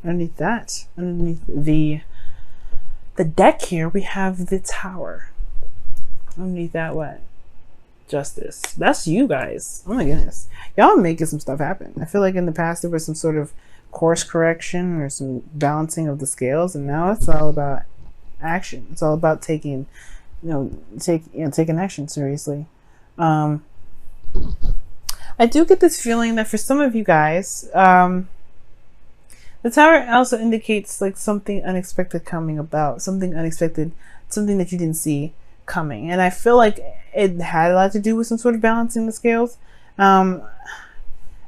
underneath that, underneath the deck here, we have the Tower. Underneath that, what? Justice. That's you guys. Oh my goodness. Y'all making some stuff happen. I feel like in the past there was some sort of course correction or some balancing of the scales, and now it's all about action. It's all about taking, taking action seriously. I do get this feeling that for some of you guys, the Tower also indicates like something unexpected coming about, something unexpected, something that you didn't see coming. And I feel like it had a lot to do with some sort of balancing the scales. I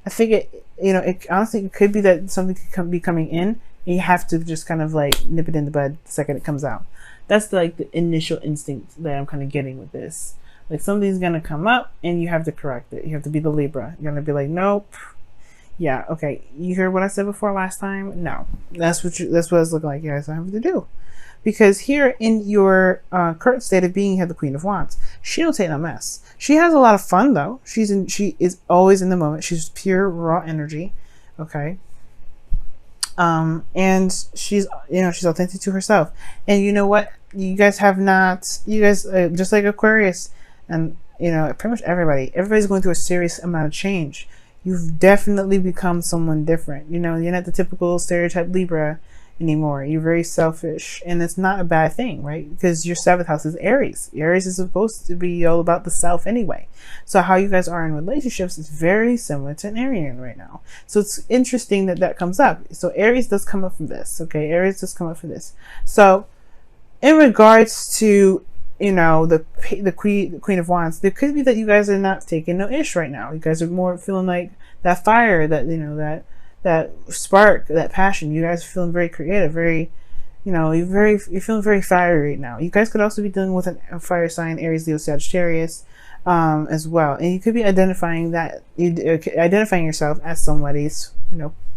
think it honestly, it could be that something could be coming in and you have to just kind of like nip it in the bud the second it comes out. That's like the initial instinct that I'm kind of getting with this. Like something's going to come up and you have to correct it. You have to be the Libra. You're going to be like, nope. Yeah, okay. You heard what I said before last time? No. That's what it's looking like you guys have to do. Because here in your current state of being, you have the Queen of Wands. She don't take no mess. She has a lot of fun though. She is always in the moment. She's pure raw energy. Okay. And she's authentic to herself. And you know what? You guys just like Aquarius and pretty much everybody's going through a serious amount of change. You've definitely become someone different. You're not the typical stereotype Libra anymore. You're very selfish, and it's not a bad thing, right? Because your 7th house is Aries. Aries is supposed to be all about the self anyway. So how you guys are in relationships is very similar to an Arian right now. So it's interesting that comes up. So Aries does come up from this. Okay, Aries does come up from this. So in regards to the Queen of Wands, there could be that you guys are not taking no ish right now. You guys are more feeling like that fire, that spark, that passion. You guys are feeling very creative, very, you're feeling very fiery right now. You guys could also be dealing with a fire sign, Aries, Leo, Sagittarius, as well. And you could be identifying yourself as somebody's,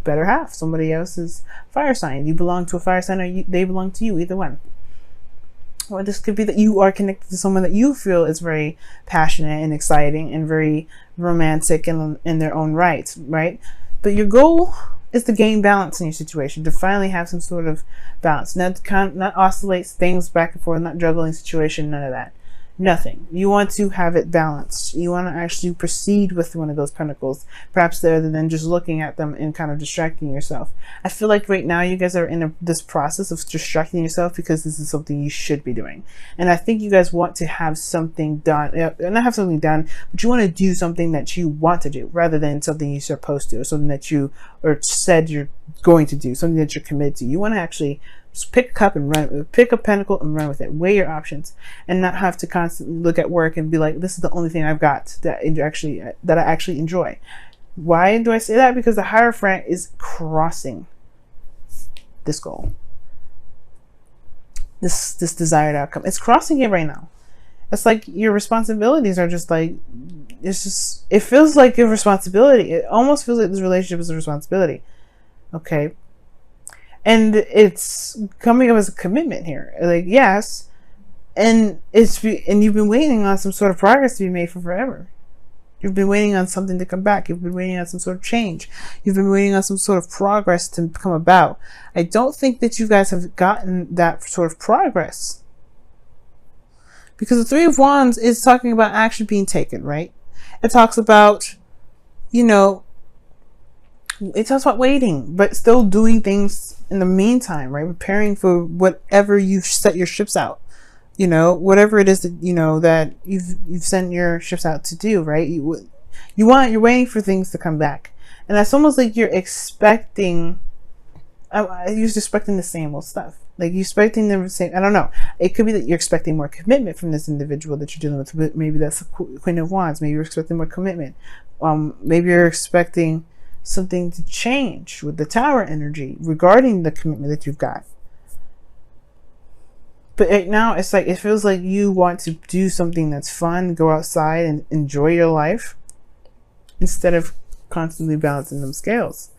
better half, somebody else's fire sign. You belong to a fire sign, or they belong to you, either one. Or this could be that you are connected to someone that you feel is very passionate and exciting and very romantic in their own right? But your goal is to gain balance in your situation, to finally have some sort of balance, not oscillate things back and forth, not juggling situation, none of that. Nothing. You want to have it balanced. You want to actually proceed with one of those pentacles, perhaps rather than just looking at them and kind of distracting yourself. I feel like right now you guys are in this process of distracting yourself because this is something you should be doing. And I think you guys want to have something done, not have something done, but you want to do something that you want to do rather than something you're supposed to, or something that you or said you're going to do, something that you're committed to. You want to actually just pick a cup and run, pick a pentacle and run with it. Weigh your options and not have to constantly look at work and be like, this is the only thing I've got that I actually enjoy. Why do I say that? Because the Hierophant is crossing this goal, this desired outcome. It's crossing it right now. It's like your responsibilities are just like, it feels like a responsibility. It almost feels like this relationship is a responsibility. Okay. And it's coming up as a commitment here. Like, yes. And you've been waiting on some sort of progress to be made for forever. You've been waiting on something to come back. You've been waiting on some sort of change. You've been waiting on some sort of progress to come about. I don't think that you guys have gotten that sort of progress. Because the 3 of Wands is talking about action being taken, right? It talks about, it talks about waiting, but still doing things in the meantime, right? Preparing for whatever you've set your ships out, whatever it is that, that you've sent your ships out to do, right? You're waiting for things to come back. And that's almost like you're expecting, you're expecting the same old stuff. Like you're expecting the same, I don't know. It could be that you're expecting more commitment from this individual that you're dealing with. Maybe that's the Queen of Wands. Maybe you're expecting more commitment. Maybe you're expecting something to change with the Tower energy regarding the commitment that you've got. But right now it's like, it feels like you want to do something that's fun, go outside and enjoy your life instead of constantly balancing them scales,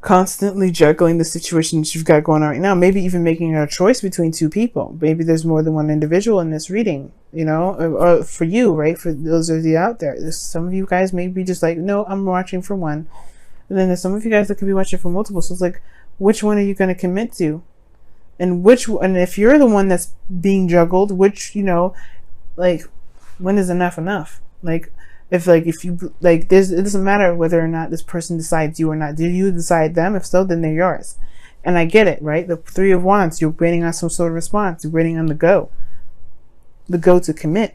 constantly juggling the situation that you've got going on right now. Maybe even making a choice between 2 people. Maybe there's more than one individual in this reading, or for you, right? For those of you out there, there's some of you guys may be just like, no, I'm watching for one. And then there's some of you guys that could be watching for multiple. So it's like, which one are you going to commit to? And if you're the one that's being juggled, which, like, when is enough enough? Like, if you, like, it doesn't matter whether or not this person decides you or not. Do you decide them? If so, then they're yours. And I get it, right? The Three of Wands, you're waiting on some sort of response. You're waiting on the go to commit.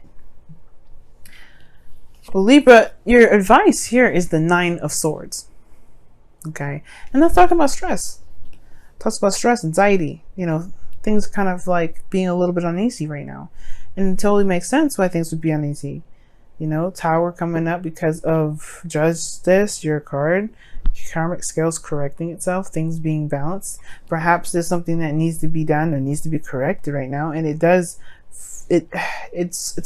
Well, Libra, your advice here is the Nine of Swords. Okay. And let's talk about stress. Talks about stress, anxiety, things kind of like being a little bit uneasy right now. And it totally makes sense why things would be uneasy. Tower coming up because of Justice, your card. Karmic scales correcting itself, things being balanced. Perhaps there's something that needs to be done or needs to be corrected right now. And it's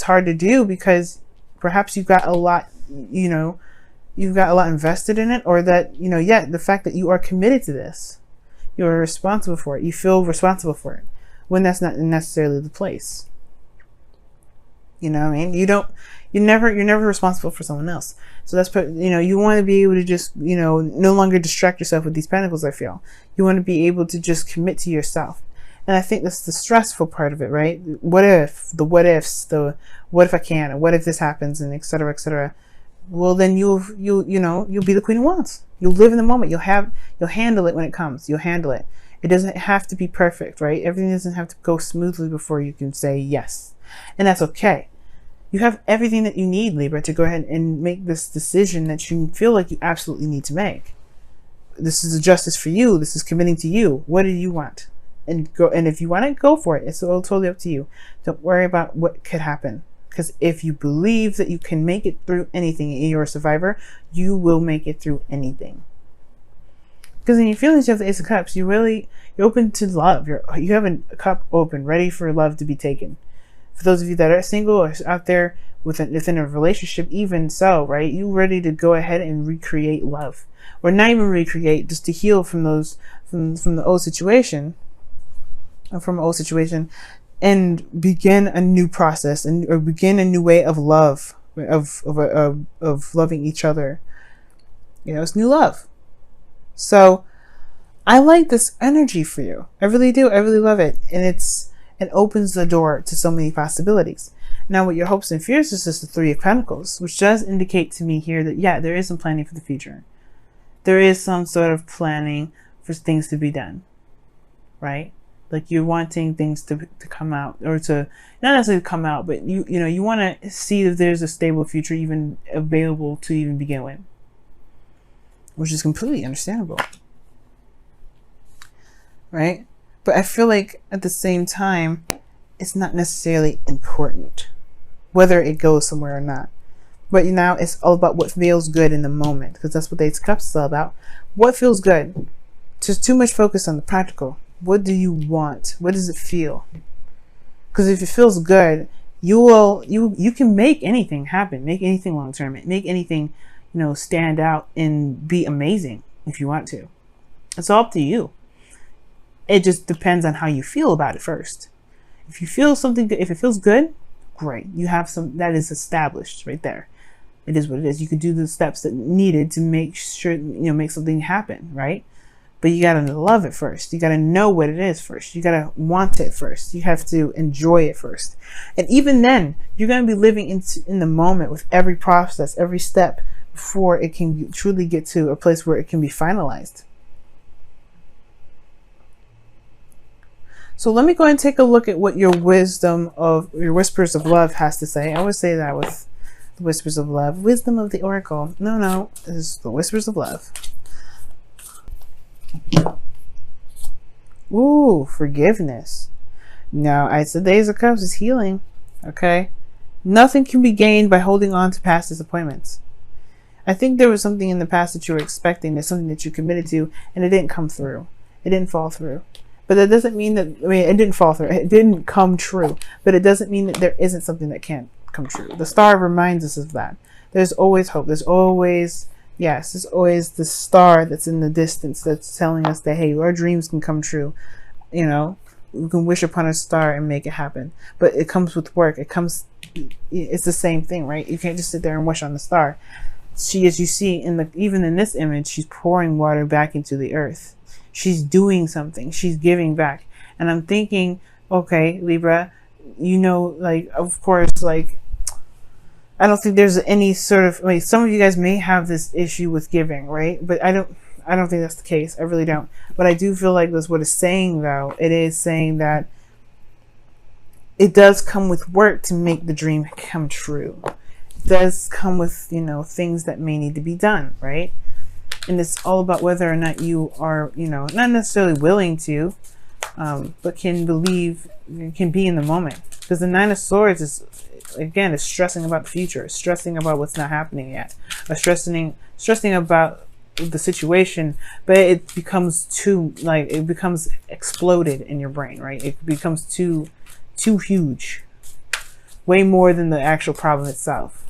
hard to do because perhaps you've got a lot, you've got a lot invested in it, or that, the fact that you are committed to this. You're responsible for it. You feel responsible for it when that's not necessarily the place. You know what I mean? You're never responsible for someone else. So that's, you want to be able to just, no longer distract yourself with these pentacles, I feel. You want to be able to just commit to yourself. And I think that's the stressful part of it, right? What if, the what ifs, the what if I can't, or what if this happens, and et cetera, et cetera. Well, then you'll be the Queen of Wands. You'll live in the moment. You'll handle it when it comes. You'll handle it. It doesn't have to be perfect, right? Everything doesn't have to go smoothly before you can say yes. And that's okay. You have everything that you need, Libra, to go ahead and make this decision that you feel like you absolutely need to make. This is a justice for you. This is committing to you. What do you want? And if you want it, go for it. It's all totally up to you. Don't worry about what could happen. Because if you believe that you can make it through anything and you're a survivor, you will make it through anything. Because in your feelings, you have the Ace of Cups. You're open to love. You have a cup open, ready for love to be taken. For those of you that are single or out there within a relationship, even so, right? You ready to go ahead and recreate love, or not even recreate, just to heal from the old situation, or from an old situation, and begin a new process or begin a new way of love, of loving each other. It's new love. So I like this energy for you. I really do. I really love it. And it opens the door to so many possibilities. Now, what your hopes and fears is just the Three of Pentacles, which does indicate to me here that, yeah, there is some planning for the future. There is some sort of planning for things to be done, right? Like you're wanting things to come out, or to not necessarily come out, but you want to see if there's a stable future even available to even begin with, which is completely understandable, right? But I feel like at the same time, it's not necessarily important whether it goes somewhere or not. But now it's all about what feels good in the moment, because that's what the Ace of Cups is all about. What feels good? Just too much focus on the practical. What do you want? What does it feel? Because if it feels good, you can make anything happen, make anything long term, make anything stand out and be amazing if you want to. It's all up to you. It just depends on how you feel about it first. If you feel something good, if it feels good, great. You have that is established right there. It is what it is. You could do the steps that needed to make sure, make something happen, right? But you got to love it first. You got to know what it is first. You got to want it first. You have to enjoy it first. And even then, you're going to be living in the moment with every process, every step, before it can truly get to a place where it can be finalized. So let me go and take a look at what your Whispers of Love has to say. I always say that with the Whispers of Love. Wisdom of the Oracle. No, this is the Whispers of Love. Ooh, forgiveness. Now, I said the Ace of Cups is healing. Okay? Nothing can be gained by holding on to past disappointments. I think there was something in the past that you were expecting. There's something that you committed to, and it didn't come through. It didn't fall through. But that doesn't mean that, it didn't fall through. It didn't come true. But it doesn't mean that there isn't something that can't come true. The star reminds us of that. There's always hope. There's always the star that's in the distance that's telling us that, hey, our dreams can come true. We can wish upon a star and make it happen. But it comes with work. It's the same thing, right? You can't just sit there and wish on the star. As you see even in this image, she's pouring water back into the earth. She's doing something. She's giving back. And I'm thinking, okay, Libra, you know, like, of course, like, I don't think there's any sort of, like, some of you guys may have this issue with giving, right? But I don't think that's the case. I really don't. But I do feel like that's what it's saying, though. It is saying that it does come with work to make the dream come true. It does come with, you know, things that may need to be done, right? And it's all about whether or not you are, you know, not necessarily willing to, but can believe, can be in the moment. Because the Nine of Swords is, again, is stressing about the future, it's stressing about what's not happening yet, or stressing about the situation, but it becomes too, like, it becomes exploded in your brain, right? It becomes too huge, way more than the actual problem itself.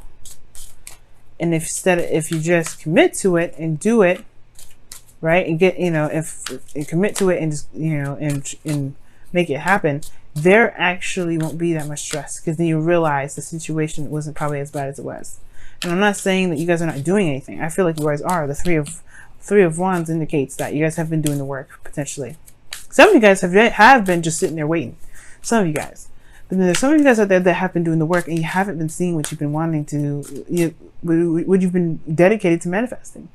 And if you just commit to it and do it, right, and get, you know, if commit to it and just, you know, and make it happen, there actually won't be that much stress, because then you realize the situation wasn't probably as bad as it was. And I'm not saying that you guys are not doing anything. I feel like you guys are. The three of Wands indicates that you guys have been doing the work, potentially. Some of you guys have been just sitting there waiting. Some of you guys. But then there's some of you guys out there that have been doing the work, and you haven't been seeing what you've been wanting to, what you've been dedicated to manifesting.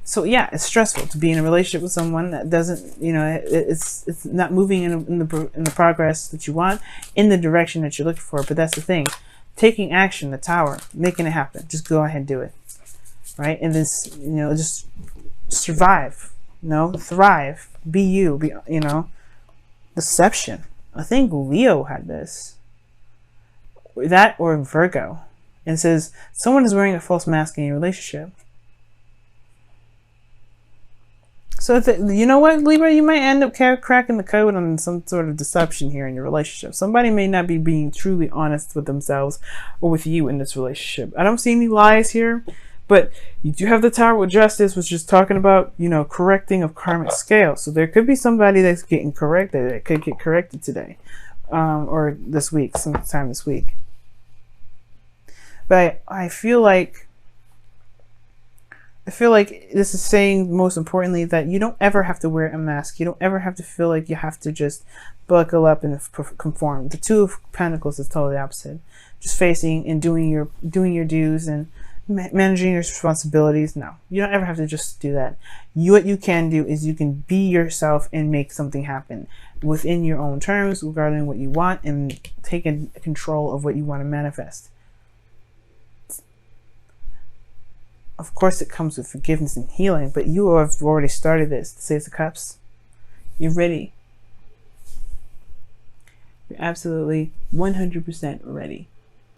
So yeah, it's stressful to be in a relationship with someone that doesn't, you know, it's not moving in the progress that you want, in the direction that you're looking for. But that's the thing, taking action, the Tower, making it happen. Just go ahead and do it, right? And this, you know, just survive, you know, thrive, be you, be, you know. Deception. I think Leo had this, that, or Virgo, and it says someone is wearing a false mask in your relationship. So you know what, Libra, you might end up cracking the code on some sort of deception here in your relationship. Somebody may not be being truly honest with themselves or with you in this relationship. I don't see any lies here, but you do have the Tower with Justice, which is talking about, you know, correcting of karmic scale. So there could be somebody that's getting corrected. It could get corrected today, or this week, sometime this week. But I feel like this is saying, most importantly, that you don't ever have to wear a mask. You don't ever have to feel like you have to just buckle up and conform. The Two of Pentacles is totally opposite. Just facing and doing your dues and managing your responsibilities. No, you don't ever have to just do that. What you can do is you can be yourself and make something happen within your own terms regarding what you want, and take control of what you want to manifest. Of course, it comes with forgiveness and healing, but you have already started this. The Six of Cups. You're ready. You're absolutely 100% ready.